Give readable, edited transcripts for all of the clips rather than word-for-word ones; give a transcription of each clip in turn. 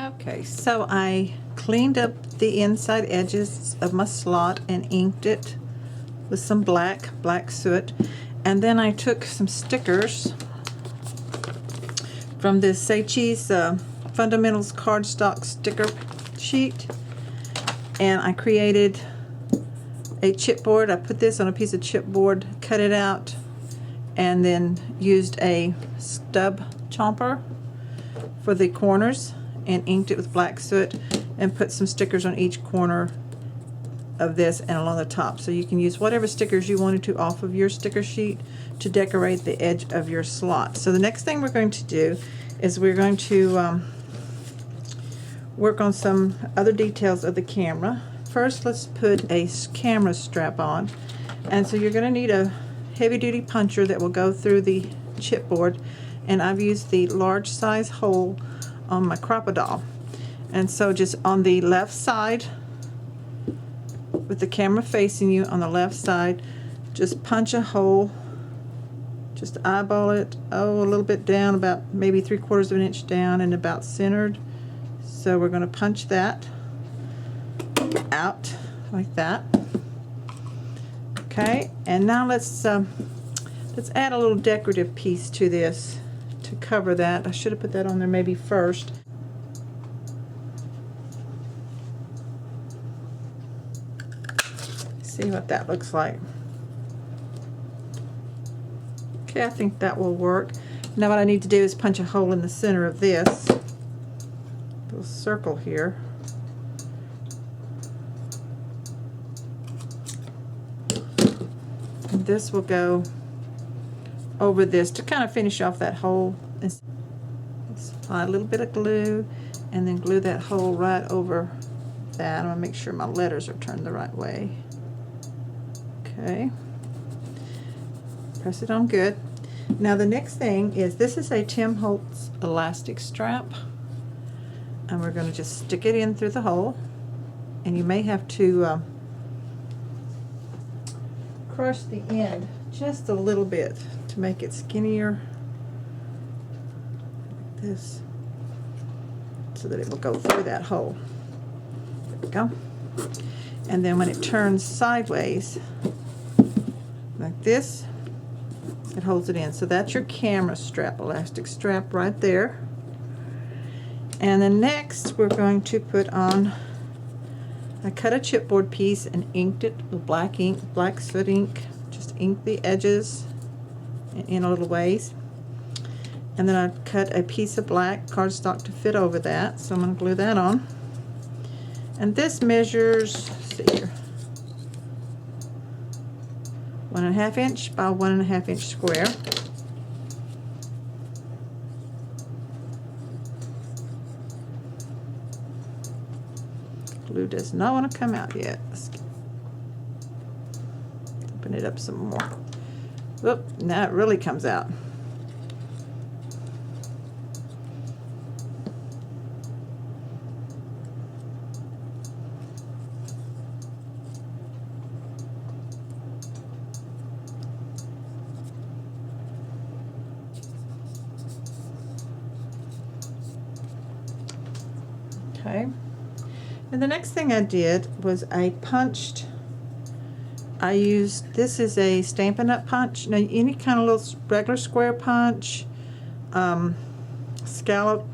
Okay, so I cleaned up the inside edges of my slot and inked it with some black soot. And then I took some stickers from this Seichi's Fundamentals cardstock sticker sheet. And I created a chipboard. I put this on a piece of chipboard, cut it out, and then used a stub chomper for the corners and inked it with black soot and put some stickers on each corner of this and along the top. So you can use whatever stickers you wanted to off of your sticker sheet to decorate the edge of your slot. So the next thing we're going to do is we're going to work on some other details of the camera. First, let's put a camera strap on. And so you're going to need a heavy-duty puncher that will go through the chipboard, and I've used the large size hole on my Crop-A-Doll. And so just on the left side, with the camera facing you on the left side, just punch a hole, just eyeball it, a little bit down, about maybe 3/4 of an inch down, and about centered. So we're going to punch that out like that. Okay, and now let's add a little decorative piece to this to cover that. I should have put that on there maybe first. See what that looks like. Okay, I think that will work. Now what I need to do is punch a hole in the center of this little circle here. And this will go over this to kind of finish off that hole. Let's apply a little bit of glue and then glue that hole right over that. I'm going to make sure my letters are turned the right way. Okay. Press it on good. Now the next thing is, this is a Tim Holtz elastic strap, and we're going to just stick it in through the hole, and you may have to crush the end just a little bit to make it skinnier, like this, so that it will go through that hole. There we go. And then when it turns sideways like this, it holds it in. So that's your camera strap, elastic strap right there. And then next we're going to put on, I cut a chipboard piece and inked it with black ink, black soot ink. Just ink the edges in a little ways. And then I cut a piece of black cardstock to fit over that. So I'm going to glue that on. And this measures, let's see here, 1.5 inch by 1.5 inch square. Glue does not want to come out yet. Let's open it up some more. Whoop, now it really comes out. Okay, and the next thing I did was I used, this is a Stampin' Up! Punch. Now any kind of little regular square punch, scallop,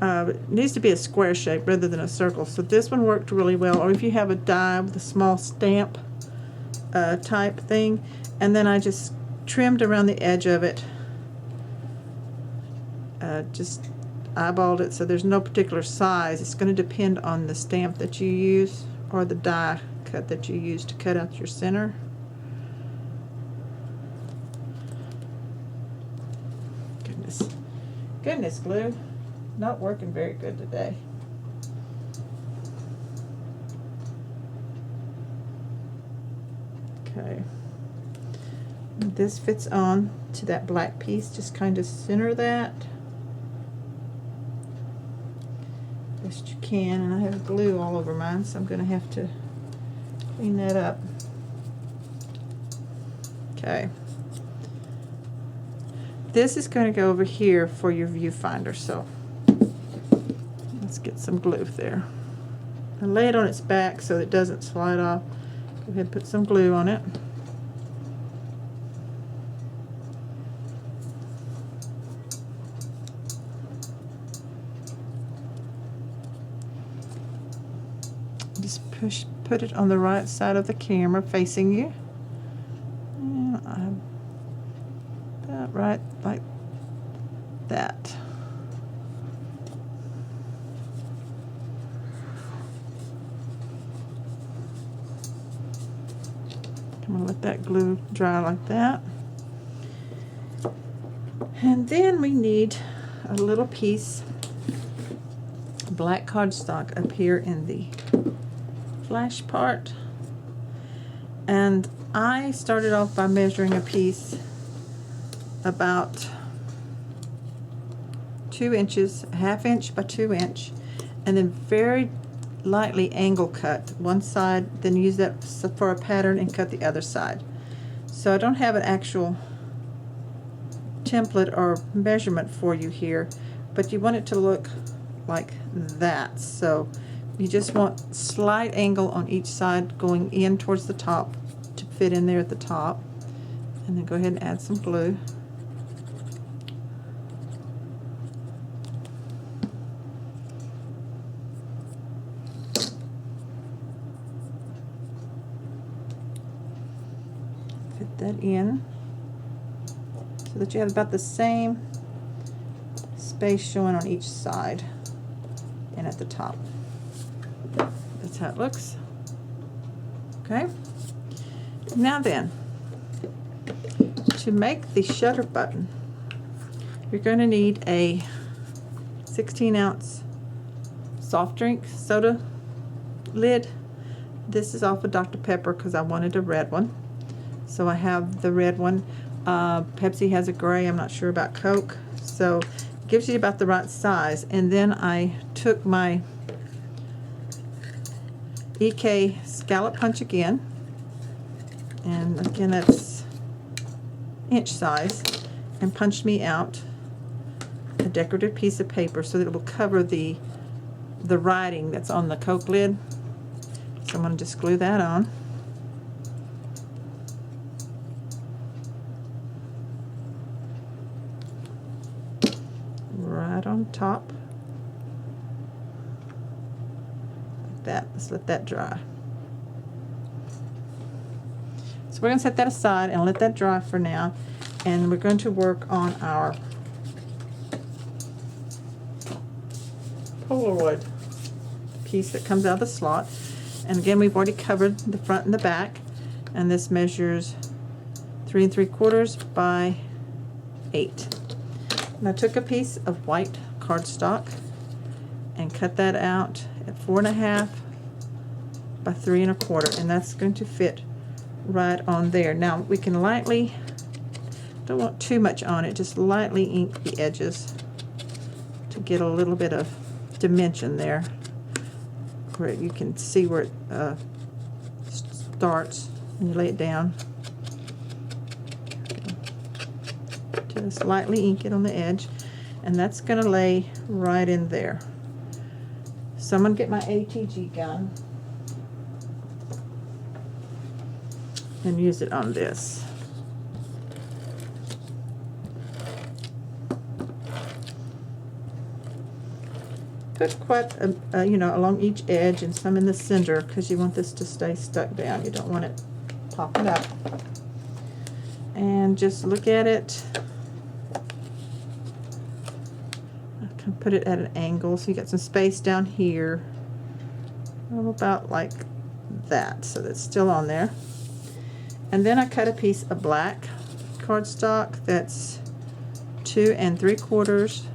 it needs to be a square shape rather than a circle. So this one worked really well, or if you have a die with a small stamp type thing. And then I just trimmed around the edge of it, just eyeballed it, so there's no particular size. It's going to depend on the stamp that you use or the die cut that you use to cut out your center. Goodness glue, not working very good today. Okay, and this fits on to that black piece. Just kind of center that best you can, and I have glue all over mine, so I'm going to have to clean that up. Okay, this is going to go over here for your viewfinder, so Let's get some glue there. And lay it on its back so it doesn't slide off. Go ahead and put some glue on it. Just put it on the right side of the camera facing you. And about right like that. I'm going to let that glue dry like that. And then we need a little piece of black cardstock up here in the flash part. And I started off by measuring a piece about 2 inches, a ½ inch by 2 inch, and then very lightly angle cut one side, then use that for a pattern and cut the other side. So I don't have an actual template or measurement for you here, but you want it to look like that. So you just want slight angle on each side going in towards the top to fit in there at the top, and then go ahead and add some glue. Fit that in so that you have about the same space showing on each side and at the top. That's how it looks. Okay. Now then, to make the shutter button, you're going to need a 16-ounce soft drink soda lid. This is off of Dr. Pepper because I wanted a red one. So I have the red one. Pepsi has a gray. I'm not sure about Coke. So it gives you about the right size. And then I took my EK scallop punch again. And again, that's inch size. And punched me out a decorative piece of paper so that it will cover the writing that's on the Coke lid. So I'm going to just glue that on. Right on top. Like that. Let's let that dry. So we're going to set that aside and let that dry for now. And we're going to work on our Polaroid piece that comes out of the slot. And again, we've already covered the front and the back, and this measures 3 3/4 by 8. And I took a piece of white cardstock and cut that out at 4 1/2 by 3 1/4, and that's going to fit right on there. Now we can lightly, don't want too much on it, just lightly ink the edges to get a little bit of dimension there, where you can see where it starts when you lay it down. Just lightly ink it on the edge, and that's going to lay right in there. So I'm going to get my ATG gun and use it on this. Put quite a, you know, along each edge and some in the center, because you want this to stay stuck down. You don't want it popping up. And just look at it. I can put it at an angle so you got some space down here. About like that, so that's still on there. And then I cut a piece of black cardstock that's 2 3/4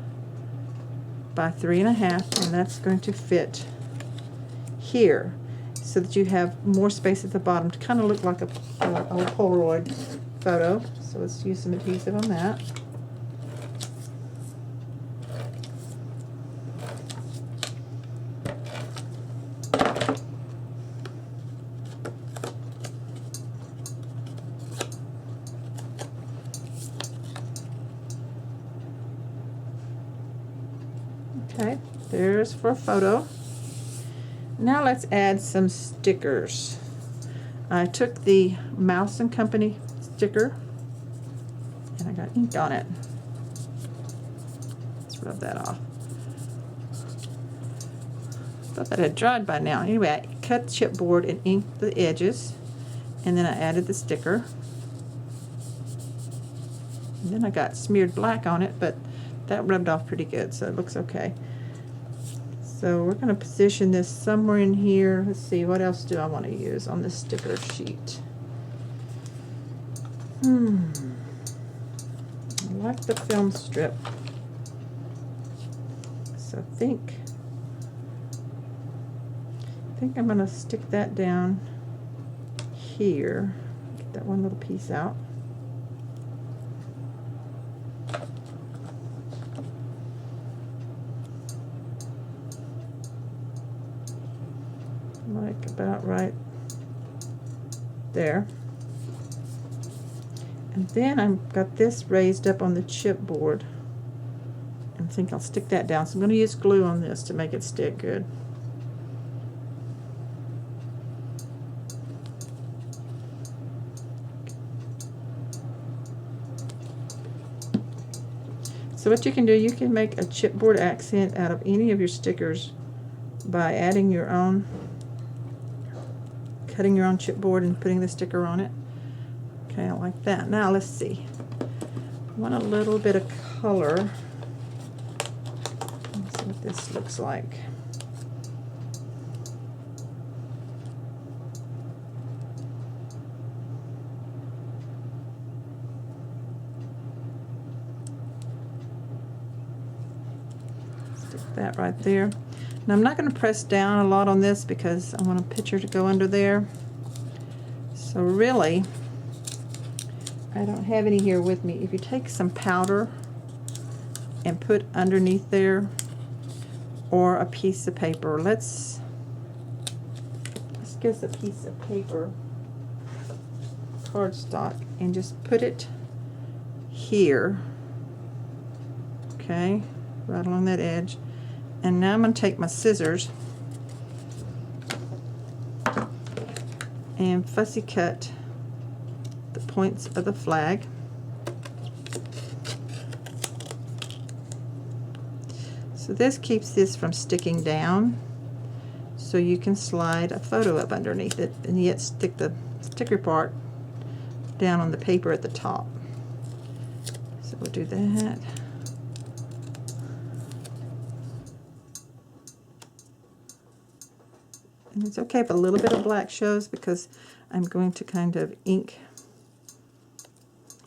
by 3 1/2, and that's going to fit here so that you have more space at the bottom to kind of look like a Polaroid photo. So let's use some adhesive on that. Okay, there's for a photo. Now let's add some stickers. I took the Mouse and Company sticker and I got ink on it. Let's rub that off. Thought that had dried by now. Anyway, I cut chipboard and inked the edges, and then I added the sticker. And then I got smeared black on it, but that rubbed off pretty good, so it looks okay. So we're going to position this somewhere in here. Let's see, what else do I want to use on this sticker sheet? I like the film strip. So I think I'm going to stick that down here. Get that one little piece out. Like about right there. And then I've got this raised up on the chipboard. I think I'll stick that down. So I'm going to use glue on this to make it stick good. So what you can do, you can make a chipboard accent out of any of your stickers by adding your own, cutting your own chipboard and putting the sticker on it. Okay, I like that. Now let's see. I want a little bit of color. Let's see what this looks like. That right there. Now I'm not going to press down a lot on this because I want a picture to go under there. So really, I don't have any here with me. If you take some powder and put underneath there, or a piece of paper, let's get a piece of paper, cardstock, and just put it here. Okay, right along that edge. And now I'm going to take my scissors and fussy cut the points of the flag. So this keeps this from sticking down, so you can slide a photo up underneath it and yet stick the sticker part down on the paper at the top. So we'll do that. And it's okay if a little bit of black shows because I'm going to kind of ink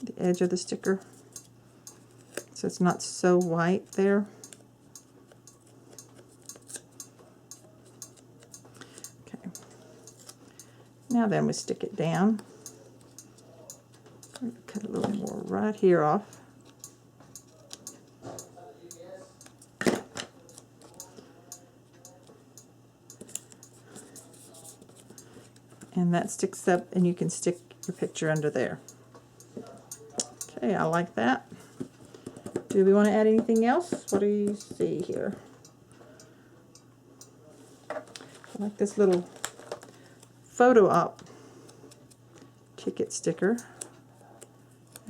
the edge of the sticker so it's not so white there. Okay. Now then we stick it down. I'm going to cut a little more right here off. And that sticks up, and you can stick your picture under there. Okay, I like that. Do we want to add anything else? What do you see here? I like this little photo op ticket sticker.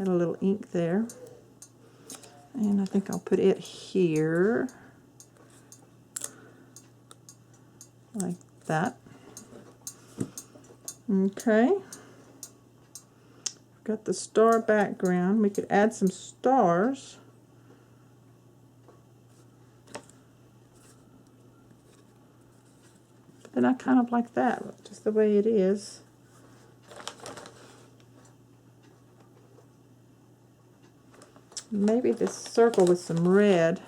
Add a little ink there. And I think I'll put it here. Like that. Okay, got the star background. We could add some stars. But then I kind of like that, just the way it is. Maybe this circle with some red,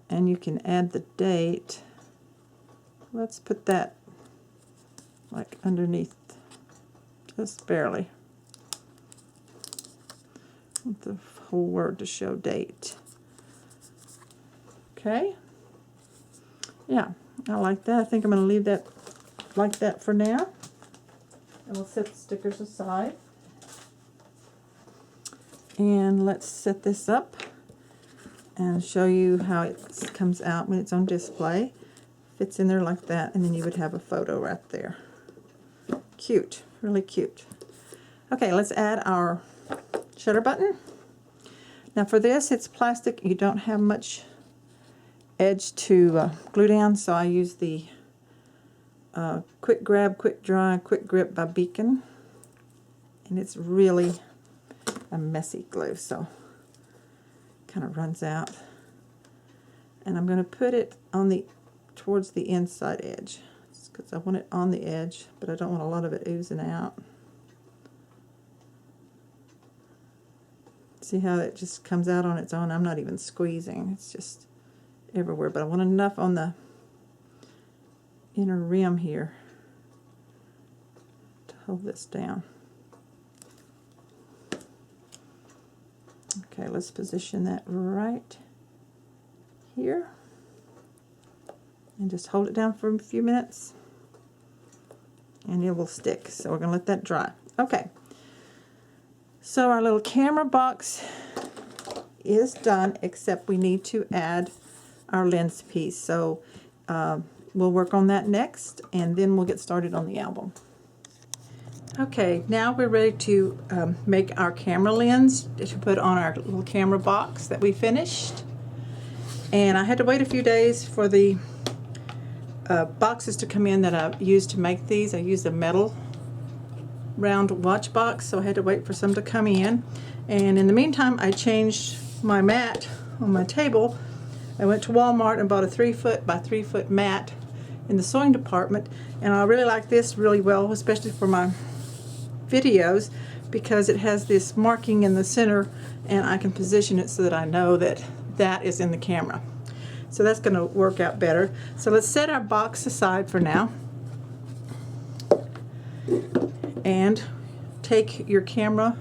and you can add the date. Let's put that like underneath, just barely. Want the whole word to show date. Okay. Yeah, I like that. I think I'm going to leave that like that for now. And we'll set the stickers aside. And let's set this up. and show you how it comes out when it's on display. Fits in there like that, and then you would have a photo right there. Cute, really cute. Okay, let's add our shutter button. Now for this, it's plastic. You don't have much edge to glue down, so I use the Quick Grab, Quick Dry, Quick Grip by Beacon. And it's really a messy glue, so kind of runs out. And I'm going to put it on towards the inside edge, because I want it on the edge, but I don't want a lot of it oozing out. See how it just comes out on its own? I'm not even squeezing, it's just everywhere, but I want enough on the inner rim here to hold this down. Okay, let's position that right here and just hold it down for a few minutes and it will stick. So we're going to let that dry. Okay, so our little camera box is done, except we need to add our lens piece. So we'll work on that next, and then we'll get started on the album. Okay, now we're ready to make our camera lens to put on our little camera box that we finished. And I had to wait a few days for the boxes to come in that I used to make these. I used a metal round watch box, so I had to wait for some to come in. And in the meantime, I changed my mat on my table. I went to Walmart and bought a 3-foot by 3-foot mat in the sewing department, and I really like this really well, especially for my videos, because it has this marking in the center and I can position it so that I know that that is in the camera. So that's going to work out better. So let's set our box aside for now and take your camera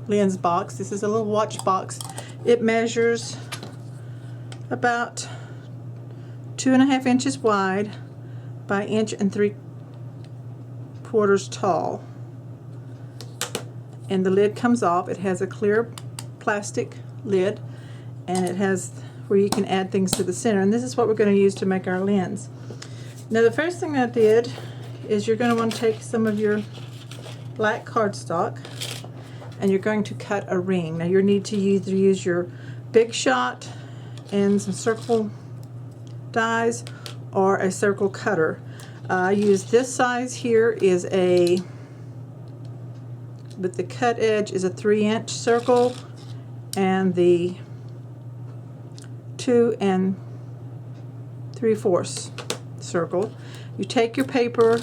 lens box. This is a little watch box. It measures about 2.5 inches wide by 1 3/4 inches tall. And the lid comes off. It has a clear plastic lid, and it has where you can add things to the center. And this is what we're going to use to make our lens. Now the first thing I did is you're going to want to take some of your black cardstock and you're going to cut a ring. Now you need to either use your Big Shot and some circle dies or a circle cutter. I use this size here is but the cut edge is a 3-inch circle, and the 2 3/4 circle. You take your paper,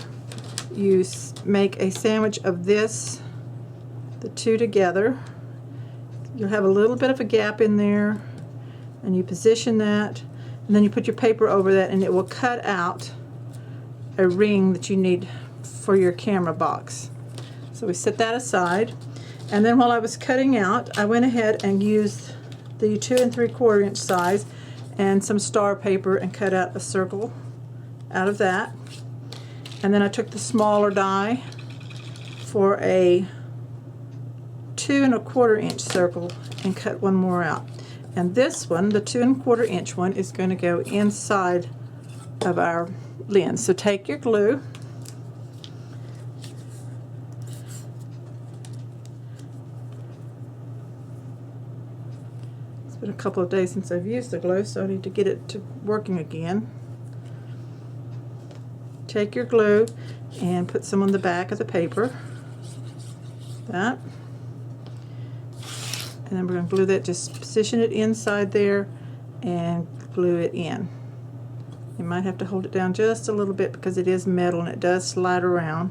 you make a sandwich of this, the two together. You'll have a little bit of a gap in there, and you position that, and then you put your paper over that, and it will cut out a ring that you need for your camera box. So we set that aside, and then while I was cutting out, I went ahead and used the 2 3/4 inch size and some star paper and cut out a circle out of that. And then I took the smaller die for a 2 1/4 inch circle and cut one more out. And this one, the 2 1/4 inch one, is going to go inside of our lens. So take your glue, it's been a couple of days since I've used the glue, so I need to get it to working again. Take your glue and put some on the back of the paper, that, and then we're going to glue that, just position it inside there and glue it in. You might have to hold it down just a little bit because it is metal and it does slide around.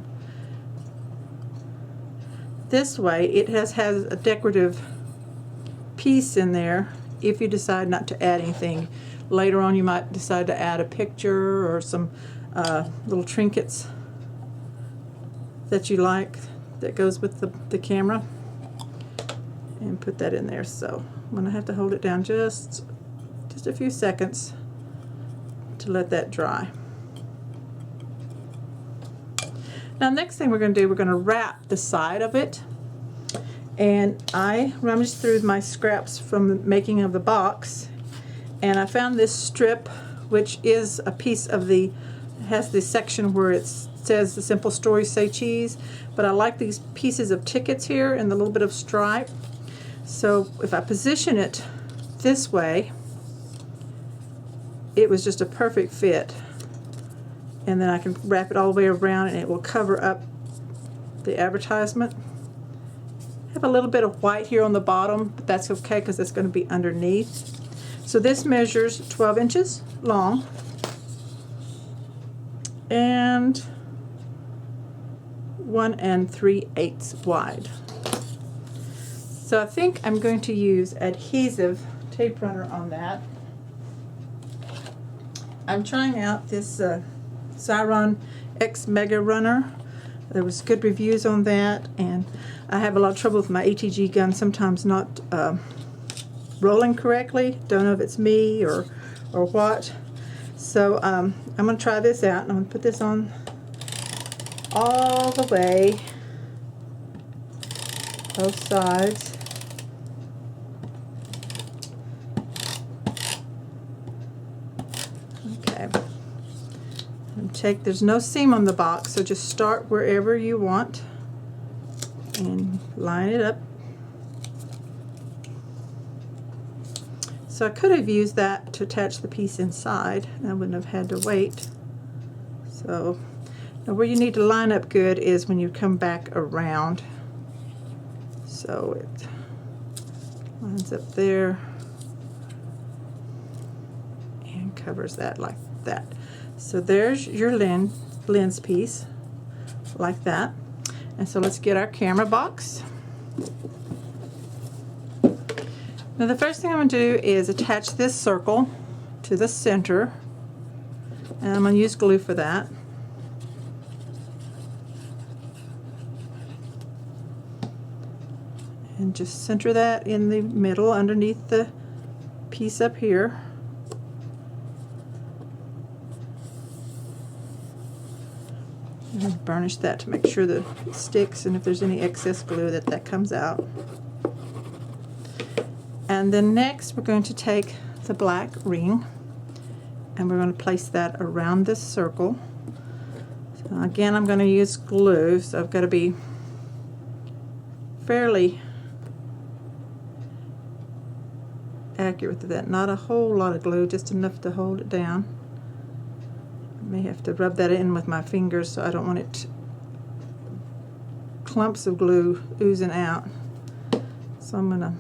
This way it has a decorative piece in there if you decide not to add anything. Later on you might decide to add a picture or some little trinkets that you like that goes with the camera, and put that in there. So I'm going to have to hold it down just a few seconds to let that dry. Now next thing we're going to do, we're going to wrap the side of it, and I rummaged through my scraps from the making of the box, And I found this strip, which is a piece of the, has this section where it says the Simple Stories Say Cheese, but I like these pieces of tickets here and the little bit of stripe. So if I position it this way, it was just a perfect fit. And then I can wrap it all the way around and it will cover up the advertisement. I have a little bit of white here on the bottom, but that's okay because it's going to be underneath. So this measures 12 inches long and 1 3/8 wide. So I think I'm going to use adhesive tape runner on that. I'm trying out this Xyron X Mega Runner. There was good reviews on that, and I have a lot of trouble with my ATG gun sometimes not rolling correctly. Don't know if it's me or what. So I'm going to try this out, and I'm going to put this on all the way, both sides. Okay. And there's no seam on the box, so just start wherever you want and line it up. So I could have used that to attach the piece inside, and I wouldn't have had to wait. So now where you need to line up good is when you come back around. So it lines up there and covers that like that. So there's your lens piece, like that. And so let's get our camera box. Now the first thing I'm going to do is attach this circle to the center, and I'm going to use glue for that. And just center that in the middle underneath the piece up here. And burnish that to make sure that it sticks, and if there's any excess glue that comes out. And then next we're going to take the black ring and we're going to place that around this circle. So again, I'm going to use glue, so I've got to be fairly accurate with that. Not a whole lot of glue, just enough to hold it down. I may have to rub that in with my fingers, so I don't want it clumps of glue oozing out. So I'm going to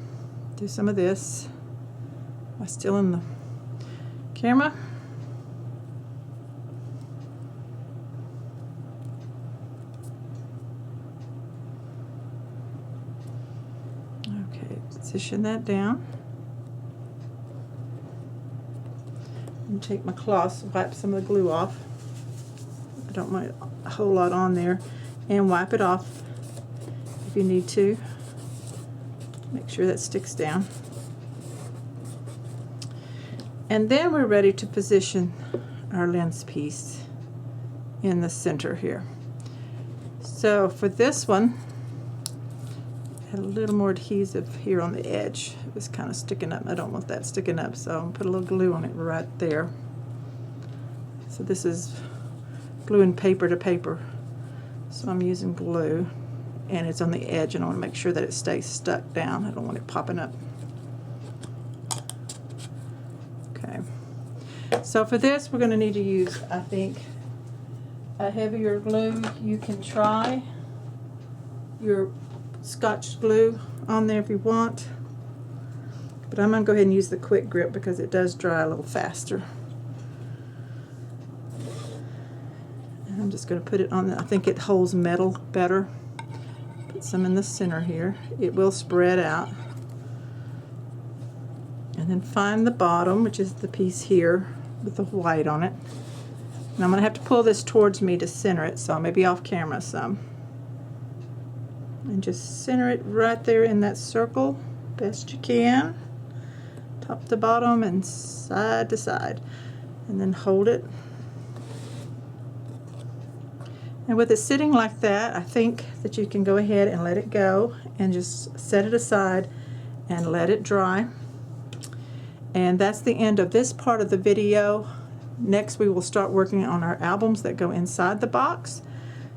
do some of this. Am I still in the camera? Okay, position that down. And take my cloth, wipe some of the glue off. I don't want a whole lot on there. And wipe it off if you need to. Make sure that sticks down. And then we're ready to position our lens piece in the center here. So for this one, I had a little more adhesive here on the edge. It was kind of sticking up. I don't want that sticking up, so I'm going to put a little glue on it right there. So this is gluing paper to paper. So I'm using glue, and it's on the edge, and I want to make sure that it stays stuck down. I don't want it popping up. Okay. So for this, we're going to need to use, I think, a heavier glue. You can try your Scotch glue on there if you want, but I'm going to go ahead and use the quick grip because it does dry a little faster. And I'm just going to put it on, I think it holds metal better. Put some in the center here. It will spread out. And then find the bottom, which is the piece here with the white on it. And I'm going to have to pull this towards me to center it, so I may be off camera some. And just center it right there in that circle, best you can. Top to bottom and side to side. And then hold it. And with it sitting like that, I think that you can go ahead and let it go and just set it aside and let it dry. And that's the end of this part of the video. Next we will start working on our albums that go inside the box.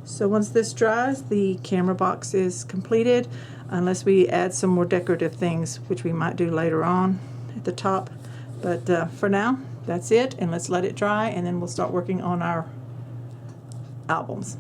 So once this dries, the camera box is completed, unless we add some more decorative things, which we might do later on at the top. But for now, that's it, and let's let it dry, and then we'll start working on our albums.